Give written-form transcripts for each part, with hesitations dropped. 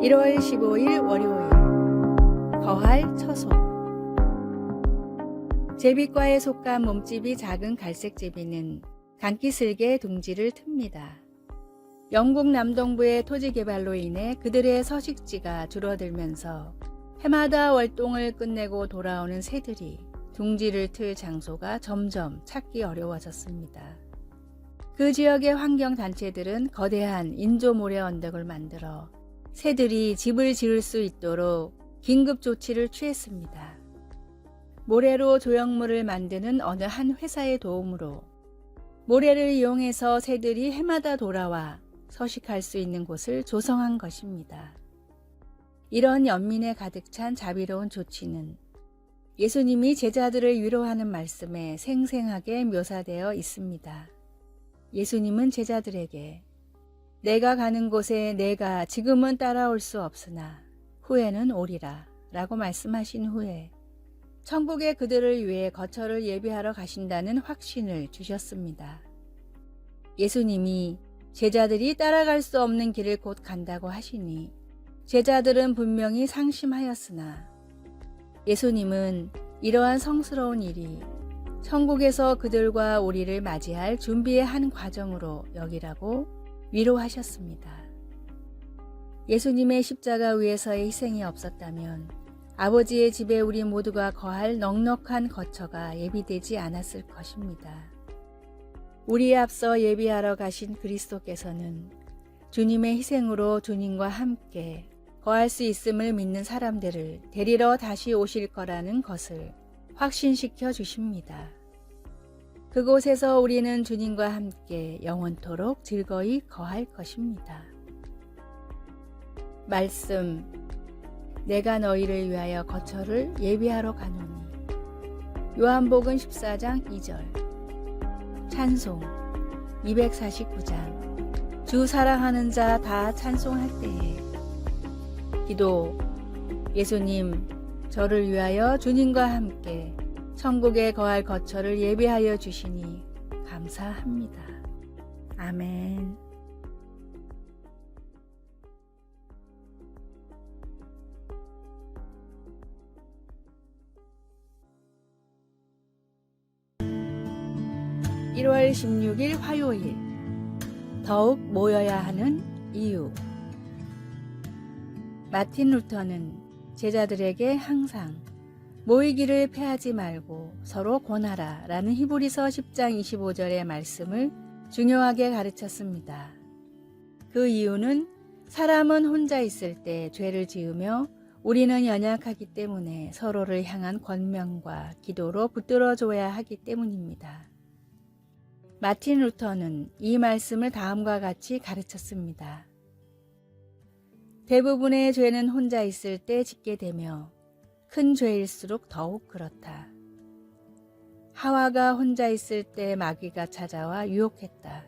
1월 15일 월요일 거할 처소. 제비과에 속한 몸집이 작은 갈색제비는 강기슬개 둥지를 틉니다. 영국 남동부의 토지 개발로 인해 그들의 서식지가 줄어들면서 해마다 월동을 끝내고 돌아오는 새들이 둥지를 틀 장소가 점점 찾기 어려워졌습니다. 그 지역의 환경단체들은 거대한 인조모래 언덕을 만들어 새들이 집을 지을 수 있도록 긴급 조치를 취했습니다. 모래로 조형물을 만드는 어느 한 회사의 도움으로 모래를 이용해서 새들이 해마다 돌아와 서식할 수 있는 곳을 조성한 것입니다. 이런 연민에 가득 찬 자비로운 조치는 예수님이 제자들을 위로하는 말씀에 생생하게 묘사되어 있습니다. 예수님은 제자들에게 내가 가는 곳에 내가 지금은 따라올 수 없으나 후에는 오리라 라고 말씀하신 후에 천국에 그들을 위해 거처를 예비하러 가신다는 확신을 주셨습니다. 예수님이 제자들이 따라갈 수 없는 길을 곧 간다고 하시니 제자들은 분명히 상심하였으나 예수님은 이러한 성스러운 일이 천국에서 그들과 우리를 맞이할 준비의 한 과정으로 여기라고 위로하셨습니다. 예수님의 십자가 위에서의 희생이 없었다면 아버지의 집에 우리 모두가 거할 넉넉한 거처가 예비되지 않았을 것입니다. 우리에 앞서 예비하러 가신 그리스도께서는 주님의 희생으로 주님과 함께 거할 수 있음을 믿는 사람들을 데리러 다시 오실 거라는 것을 확신시켜 주십니다. 그곳에서 우리는 주님과 함께 영원토록 즐거이 거할 것입니다. 말씀, 내가 너희를 위하여 거처를 예비하러 가노니. 요한복음 14장 2절. 찬송 249장. 주 사랑하는 자 다 찬송할 때에. 기도, 예수님, 저를 위하여 주님과 함께 천국에 거할 거처를 예비하여 주시니 감사합니다. 아멘. (1월 16일) 화요일. 더욱 모여야 하는 이유. 마틴 루터는 제자들에게 항상 모이기를 패하지 말고 서로 권하라 라는 히브리서 10장 25절의 말씀을 중요하게 가르쳤습니다. 그 이유는 사람은 혼자 있을 때 죄를 지으며 우리는 연약하기 때문에 서로를 향한 권면과 기도로 붙들어줘야 하기 때문입니다. 마틴 루터는 이 말씀을 다음과 같이 가르쳤습니다. 대부분의 죄는 혼자 있을 때 짓게 되며 큰 죄일수록 더욱 그렇다. 하와가 혼자 있을 때 마귀가 찾아와 유혹했다.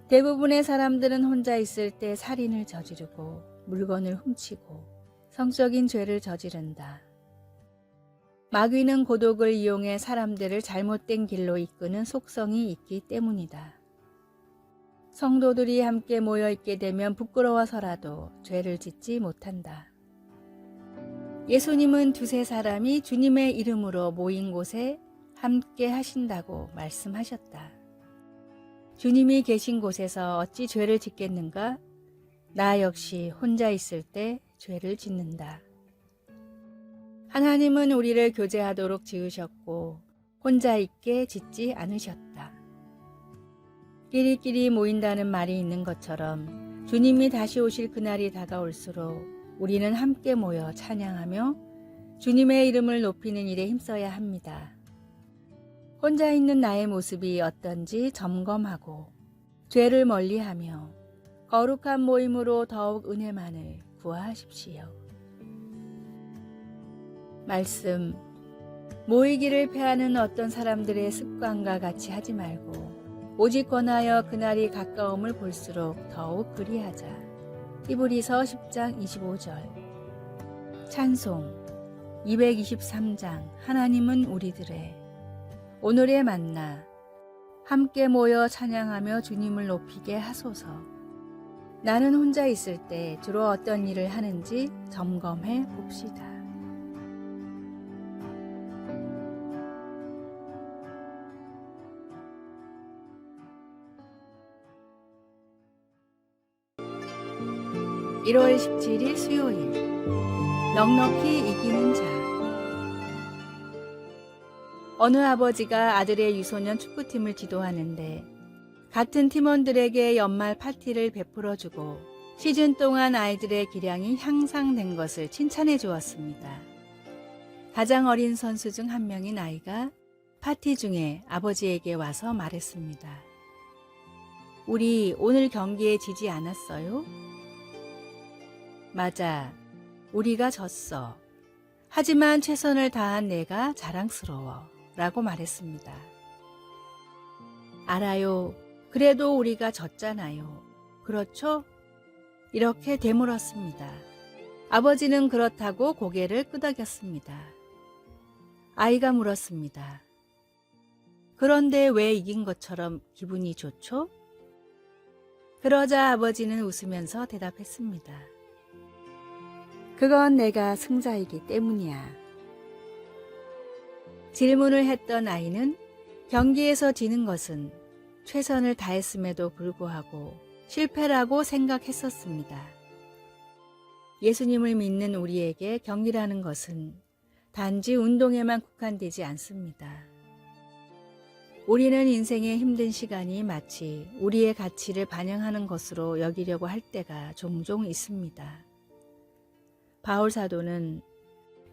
대부분의 사람들은 혼자 있을 때 살인을 저지르고 물건을 훔치고 성적인 죄를 저지른다. 마귀는 고독을 이용해 사람들을 잘못된 길로 이끄는 속성이 있기 때문이다. 성도들이 함께 모여 있게 되면 부끄러워서라도 죄를 짓지 못한다. 예수님은 두세 사람이 주님의 이름으로 모인 곳에 함께 하신다고 말씀하셨다. 주님이 계신 곳에서 어찌 죄를 짓겠는가? 나 역시 혼자 있을 때 죄를 짓는다. 하나님은 우리를 교제하도록 지으셨고 혼자 있게 짓지 않으셨다. 끼리끼리 모인다는 말이 있는 것처럼 주님이 다시 오실 그날이 다가올수록 우리는 함께 모여 찬양하며 주님의 이름을 높이는 일에 힘써야 합니다. 혼자 있는 나의 모습이 어떤지 점검하고 죄를 멀리하며 거룩한 모임으로 더욱 은혜만을 구하십시오. 말씀, 모이기를 패하는 어떤 사람들의 습관과 같이 하지 말고 오직 권하여 그날이 가까움을 볼수록 더욱 그리하자. 히브리서 10장 25절. 찬송 223장. 하나님은 우리들의. 오늘의 만나. 함께 모여 찬양하며 주님을 높이게 하소서. 나는 혼자 있을 때 주로 어떤 일을 하는지 점검해 봅시다. (1월 17일) 수요일. 넉넉히 이기는 자. 어느 아버지가 아들의 유소년 축구팀을 지도하는데 같은 팀원들에게 연말 파티를 베풀어주고 시즌 동안 아이들의 기량이 향상된 것을 칭찬해 주었습니다. 가장 어린 선수 중 한 명인 아이가 파티 중에 아버지에게 와서 말했습니다. 우리 오늘 경기에 지지 않았어요? 맞아, 우리가 졌어. 하지만 최선을 다한 내가 자랑스러워 라고 말했습니다. 알아요. 그래도 우리가 졌잖아요. 그렇죠? 이렇게 되물었습니다. 아버지는 그렇다고 고개를 끄덕였습니다. 아이가 물었습니다. 그런데 왜 이긴 것처럼 기분이 좋죠? 그러자 아버지는 웃으면서 대답했습니다. 그건 내가 승자이기 때문이야. 질문을 했던 아이는 경기에서 지는 것은 최선을 다했음에도 불구하고 실패라고 생각했었습니다. 예수님을 믿는 우리에게 경기라는 것은 단지 운동에만 국한되지 않습니다. 우리는 인생의 힘든 시간이 마치 우리의 가치를 반영하는 것으로 여기려고 할 때가 종종 있습니다. 바울 사도는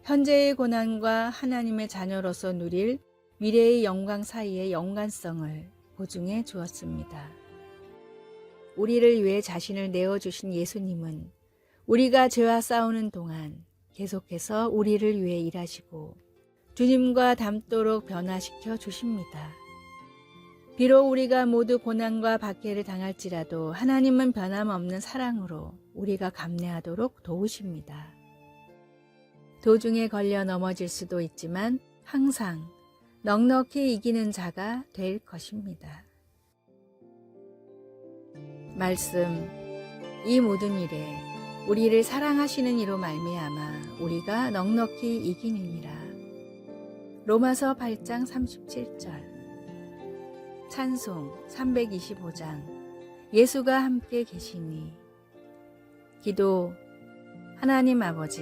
현재의 고난과 하나님의 자녀로서 누릴 미래의 영광 사이의 연관성을 보증해 주었습니다. 우리를 위해 자신을 내어주신 예수님은 우리가 죄와 싸우는 동안 계속해서 우리를 위해 일하시고 주님과 닮도록 변화시켜 주십니다. 비록 우리가 모두 고난과 박해를 당할지라도 하나님은 변함없는 사랑으로 우리가 감내하도록 도우십니다. 도중에 걸려 넘어질 수도 있지만 항상 넉넉히 이기는 자가 될 것입니다. 말씀. 이 모든 일에 우리를 사랑하시는 이로 말미암아 우리가 넉넉히 이기느니라. 로마서 8장 37절. 찬송 325장. 예수가 함께 계시니. 기도. 하나님 아버지,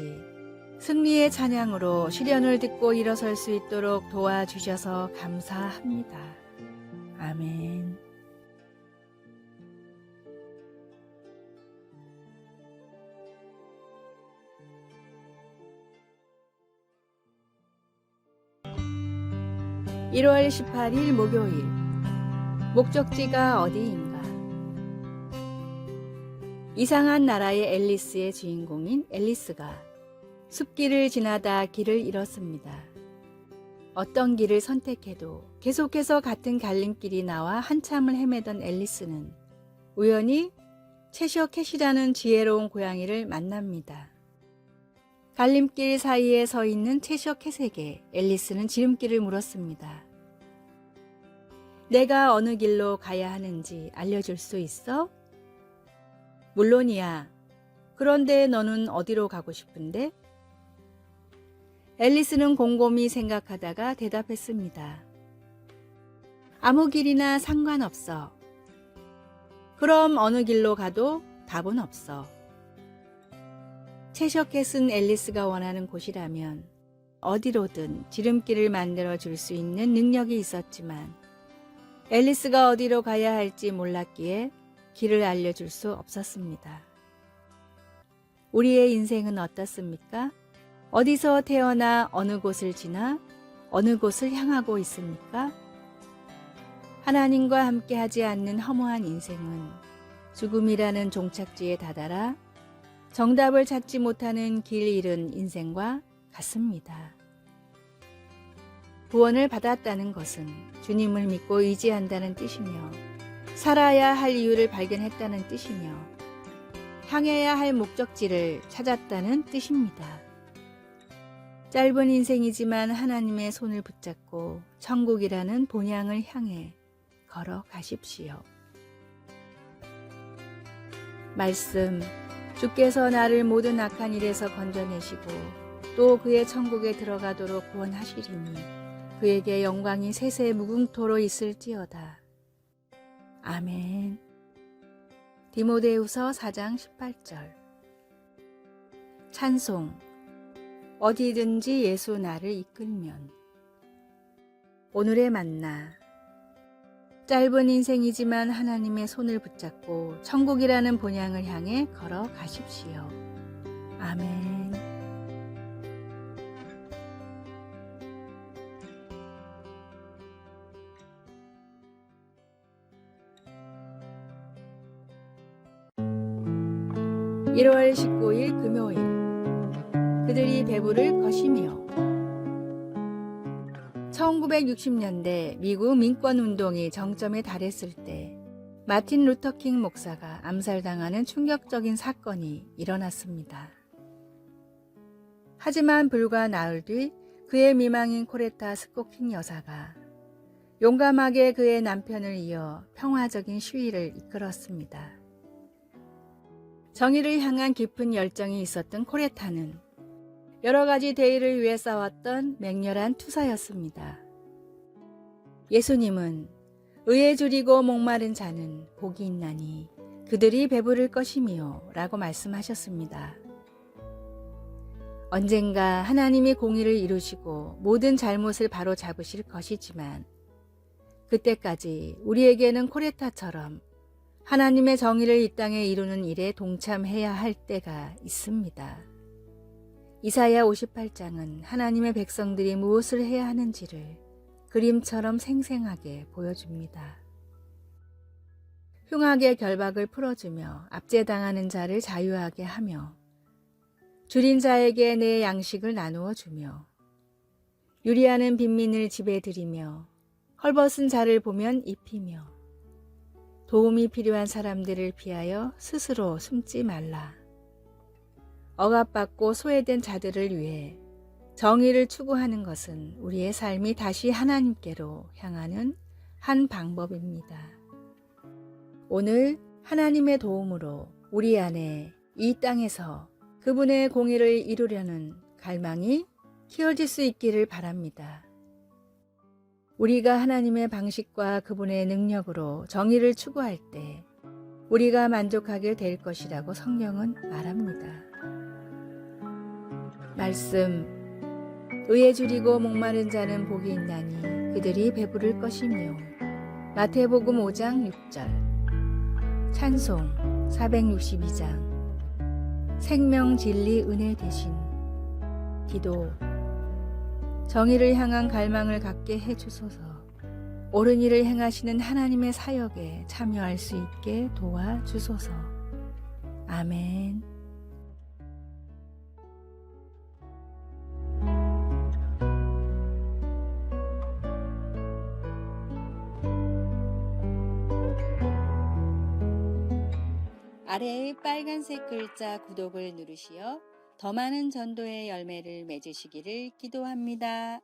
승리의 찬양으로 시련을 딛고 일어설 수 있도록 도와주셔서 감사합니다. 아멘. (1월 18일) 목요일. 목적지가 어디인가? 이상한 나라의 앨리스의 주인공인 앨리스가 숲길을 지나다 길을 잃었습니다. 어떤 길을 선택해도 계속해서 같은 갈림길이 나와 한참을 헤매던 앨리스는 우연히 채셔 캣이라는 지혜로운 고양이를 만납니다. 갈림길 사이에 서 있는 채셔 캣에게 앨리스는 지름길을 물었습니다. 내가 어느 길로 가야 하는지 알려줄 수 있어? 물론이야. 그런데 너는 어디로 가고 싶은데? 앨리스는 곰곰이 생각하다가 대답했습니다. 아무 길이나 상관없어. 그럼 어느 길로 가도 답은 없어. 채셔 캣은 앨리스가 원하는 곳이라면 어디로든 지름길을 만들어 줄 수 있는 능력이 있었지만 앨리스가 어디로 가야 할지 몰랐기에 길을 알려줄 수 없었습니다. 우리의 인생은 어떻습니까? 어디서 태어나 어느 곳을 지나 어느 곳을 향하고 있습니까? 하나님과 함께하지 않는 허무한 인생은 죽음이라는 종착지에 다다라 정답을 찾지 못하는 길 잃은 인생과 같습니다. 구원을 받았다는 것은 주님을 믿고 의지한다는 뜻이며 살아야 할 이유를 발견했다는 뜻이며 향해야 할 목적지를 찾았다는 뜻입니다. 짧은 인생이지만 하나님의 손을 붙잡고 천국이라는 본향을 향해 걸어가십시오. 말씀, 주께서 나를 모든 악한 일에서 건져내시고 또 그의 천국에 들어가도록 구원하시리니 그에게 영광이 세세 무궁토로 있을지어다. 아멘. 디모데후서 4장 18절. 찬송. 어디든지 예수 나를 이끌면. 오늘의 만나. 짧은 인생이지만 하나님의 손을 붙잡고 천국이라는 본향을 향해 걸어가십시오. 아멘. (1월 19일) 금요일. 그들이 배부를 것이며. 1960년대 미국 민권운동이 정점에 달했을 때 마틴 루터킹 목사가 암살당하는 충격적인 사건이 일어났습니다. 하지만 불과 나흘 뒤 그의 미망인 코레타 스코킹 여사가 용감하게 그의 남편을 이어 평화적인 시위를 이끌었습니다. 정의를 향한 깊은 열정이 있었던 코레타는 여러 가지 대의를 위해 싸웠던 맹렬한 투사였습니다. 예수님은 의에 줄이고 목마른 자는 복이 있나니 그들이 배부를 것이며 라고 말씀하셨습니다. 언젠가 하나님이 공의를 이루시고 모든 잘못을 바로 잡으실 것이지만 그때까지 우리에게는 코레타처럼 하나님의 정의를 이 땅에 이루는 일에 동참해야 할 때가 있습니다. 이사야 58장은 하나님의 백성들이 무엇을 해야 하는지를 그림처럼 생생하게 보여줍니다. 흉악의 결박을 풀어주며 압제당하는 자를 자유하게 하며 줄인 자에게 내 양식을 나누어 주며 유리하는 빈민을 집에 들이며 헐벗은 자를 보면 입히며 도움이 필요한 사람들을 피하여 스스로 숨지 말라. 억압받고 소외된 자들을 위해 정의를 추구하는 것은 우리의 삶이 다시 하나님께로 향하는 한 방법입니다. 오늘 하나님의 도움으로 우리 안에 이 땅에서 그분의 공의를 이루려는 갈망이 키워질 수 있기를 바랍니다. 우리가 하나님의 방식과 그분의 능력으로 정의를 추구할 때 우리가 만족하게 될 것이라고 성경은 말합니다. 말씀, 의에 줄이고 목마른 자는 복이 있나니 그들이 배부를 것이며. 마태복음 5장 6절. 찬송 462장. 생명 진리 은혜 대신. 기도. 정의를 향한 갈망을 갖게 해주소서. 옳은 일을 행하시는 하나님의 사역에 참여할 수 있게 도와주소서. 아멘. 아래의 빨간색 글자 구독을 누르시어 더 많은 전도의 열매를 맺으시기를 기도합니다.